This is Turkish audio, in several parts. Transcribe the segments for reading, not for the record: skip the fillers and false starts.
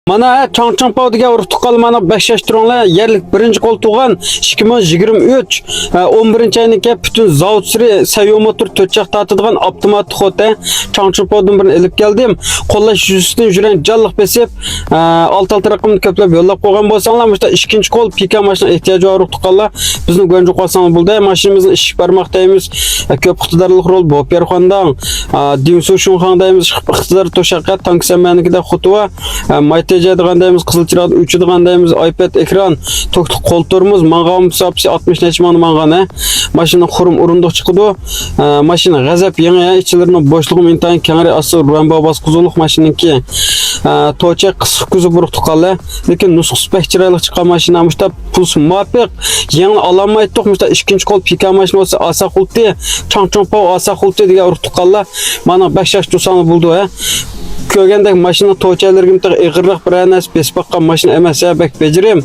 Mana Changchangpao degan urug'tiqal mana 5 yosh turanglar yerlik birinchi qo'l tug'an 2023 11-oynikka butun zavod siri sayo motor 4 chaq tortadigan avtomat xota Changchangpaodan birini ilib keldim. Qo'llash yuzasidan jurang jalliq besib 6 raqamni ko'plab yo'llab qo'ygan bo'lsanglar, mana ikkinchi qo'l pika mashina ehtiyoji bor urug'tiqallar bizni go'nji qo'ysangiz bo'ldi. Mashinamizni ishik barmoqdaymiz. Ko'p iqtidorli rol bu Perxondan Dimsu Shunxandaymiz iqtidor to'shaqqa tanksamannikida xutva Tecade gandayımız, Kızılçırağ'da 3'de gandayımız, iPad ekran, koltuğumuz, mangağım sapsi 60 neçmanı mangağına. Maşının kurum urunduk çıkıdı. Maşının gazap yeni içlerinin boşluğum intayın kenarı asıl Rambo bas kuzuluk maşının ki. Toçak kısık kuzu buruk tukalı. Lekin nusuk pek çıraylık çıkan maşinamışta pulsu muhabbek. Yeni alamaydık mışta ikinci kol pika maşın olsa asa kulti. Changchangpao asa kulti diye uruk tukalı. Bana 5 yaş tusanı buldu. Kögendek maşına toçalarım tak eğirlik bir anas besbaqqa maşına emas ya bek becerim.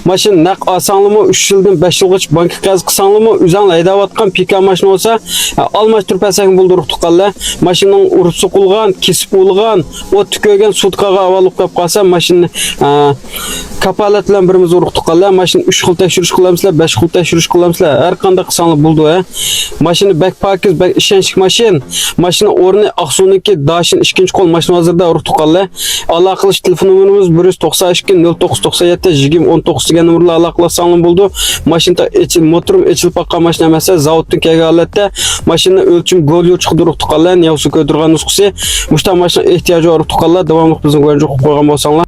Maşın naq asanlımı 3 yıldan 5 yılgacha banka qaz qısanlımı üzanla aydavatqan pika maşın olsa almashtirib pasang bulduruq tuqqanlar. Maşının urutsu qulgan, kesip ulgan, o tükögen sutkaga avalıp qap qalsa maşını kapalat bilan birimiz uruq tuqqanlar. Maşın 3 xil tekshirish qilamizlar, 5 xil tekshirish qilamizlar. Har qanday qısanlı buldu. Maşını bek pakiz, bek ishonchli maşin. Maşını o'rni Aqsu'niki Dashin ikinci kol maşın hazırda uruq tuqqanlar. Aloqa qilish telefon numarimiz 192 0997 19 degan numarla aloqa qilsangiz bo'ldi. Maşinada motorum echilib baqqan mashina emas, zavoddan kelgan holatda mashina o'lchim golyo chiqdi uruq tuqqanlar, yavsi ko'tirgan nusxasi. Mushta mashina ehtiyoji bor uruq tuqqanlar davomli bizning go'nji qo'ygan bo'lsanglar